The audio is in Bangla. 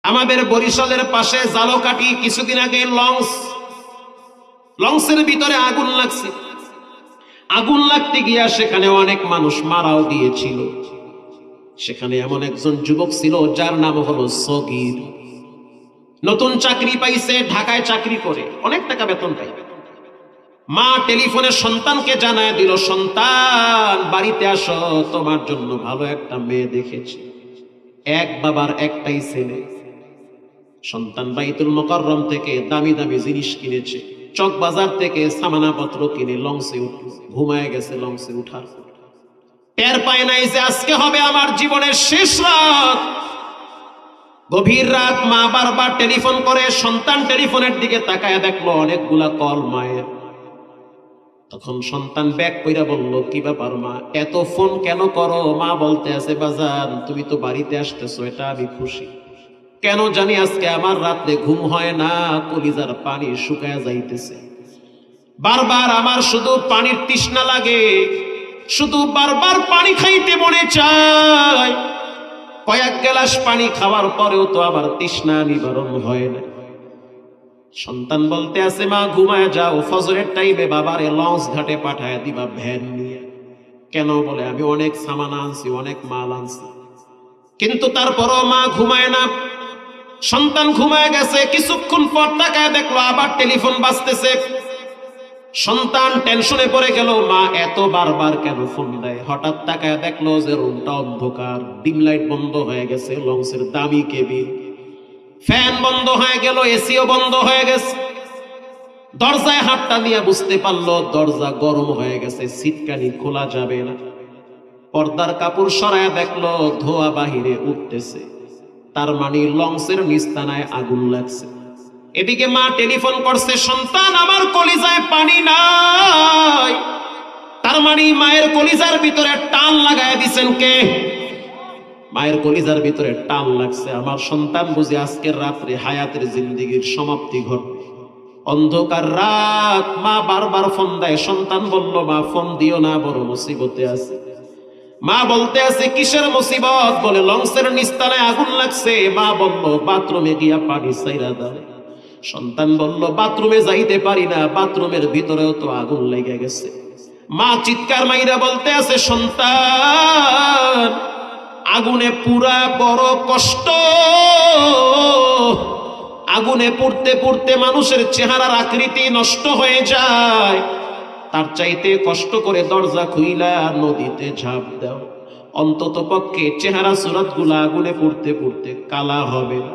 আমাদের বরিশালের পাশে জালকাঠি কিছুদিন আগে লঞ্চের ভিতরে আগুন লাগছে। আগুন লাগতে গিয়া সেখানে অনেক মানুষ মারাও গিয়েছিল। সেখানে এমন একজন যুবক ছিল যার নাম হলো সগীর। নতুন চাকরি পাইছে, ঢাকায় চাকরি করে, অনেক টাকা বেতন পায়। মা টেলিফোনে সন্তানকে জানায় দিল, সন্তান বাড়িতে আসো, তোমার জন্য ভালো একটা মেয়ে দেখেছি। এক বাবার একটাই ছেলে। সন্তান বাইতুল মুকাররম থেকে দামি দামি জিনিস কিনেছে, চক বাজার থেকে সামানাপত্র কিনে লঞ্চে ঘুমায় গেছে। লঞ্চে উঠার টের পায় নাই যে আজকে হবে আমার জীবনের শেষ রাত। গভীর রাত, মা বারবার টেলিফোন করে, সন্তান টেলিফোনের দিকে তাকায় দেখলো অনেকগুলা কল মায়ের। তখন সন্তান ব্যাক কইরা বলল, কি ব্যাপার মা, এত ফোন কেন করো? মা বলতে আছে, বাজান তুমি তো বাড়িতে আসতেছো, এটা আমি খুশি। কেন জানি আজকে আমার রাতে ঘুম হয় না, কলিজার পানি শুকায় যাইতেছে। বারবার আমার শুধু পানির তৃষ্ণা লাগে, শুধু বারবার পানি খাইতে মনে চায়। কয়েক গ্লাস পানি খাওয়ার পরেও তো আবার তৃষ্ণা নিবারণ হয় না। সন্তান বলতে আছে, মা ঘুমায় যাও, ফজরের টাইমে বাবারে লঞ্চ ঘাটে পাঠায় দিবা ভ্যান নিয়ে। কেন? বলে আমি অনেক সামান আনছি, অনেক মাল আনছি। কিন্তু তারপরও মা ঘুমায় না। সন্তান ঘুমায় গেছে, কিছুক্ষণ পর তাকায় দেখলো আবার টেলিফোন বাজতেছে। সন্তান টেনশনে পড়ে গেল, মা এত বারবার কেন ফোন দেয়? হঠাৎ তাকায় দেখলো যে রুমটা অন্ধকার, ডিম লাইট বন্ধ হয়ে গেছে, লঞ্চের দামি কেবিন, ফ্যান বন্ধ হয়ে গেল, এসিও বন্ধ হয়ে গেছে। দরজায় হাতটা দিয়ে বুঝতে পারলো দরজা গরম হয়ে গেছে, সিটকানি খোলা যাবে না। পর্দার কাপড় সরায় দেখলো ধোয়া বাহিরে উঠতেছে, তার মানে লঞ্চের নিস্তানায় আগুন লাগছে। এদিকে মা টেলিফোন করছে, সন্তান আমার কলিজায় পানি নাই। তার মানে মায়ের কলিজার ভিতরে টান লাগায় দিছেন কে? মায়ের কলিজার ভিতরে টান লাগছে। আমার সন্তান বুঝে আজকের রাত্রে হায়াতের জিন্দেগির সমাপ্তি ঘটবে। অন্ধকার রাত, মা বারবার ফোন দেয়। সন্তান বলল, মা ফোন দিও না, বড় মুসিবতে আছে। মা বলতে আছে, কিসের মুসিবত? বলে লঞ্চের নিস্তানায় আগুন লাগছে। মা বলল, বাথরুমে গিয়া পানি চাইরা দাও। সন্তান বলল, বাথরুমে যাইতে পারি না, বাথরুমের ভিতরেও তো আগুন লেগে গেছে। মা চিৎকার মাইরা বলতে আছে, সন্তান আগুনে পুরা বড় কষ্ট। আগুনে পুড়তে পুড়তে মানুষের চেহারার আকৃতি নষ্ট হয়ে যায়। তার চাইতে কষ্ট করে দরজা খুইলা নদীতে ঝাঁপ দাও, অন্তত পক্ষে চেহারা সুরত গুলা আগুনে পুড়তে পুড়তে কালা হবে না।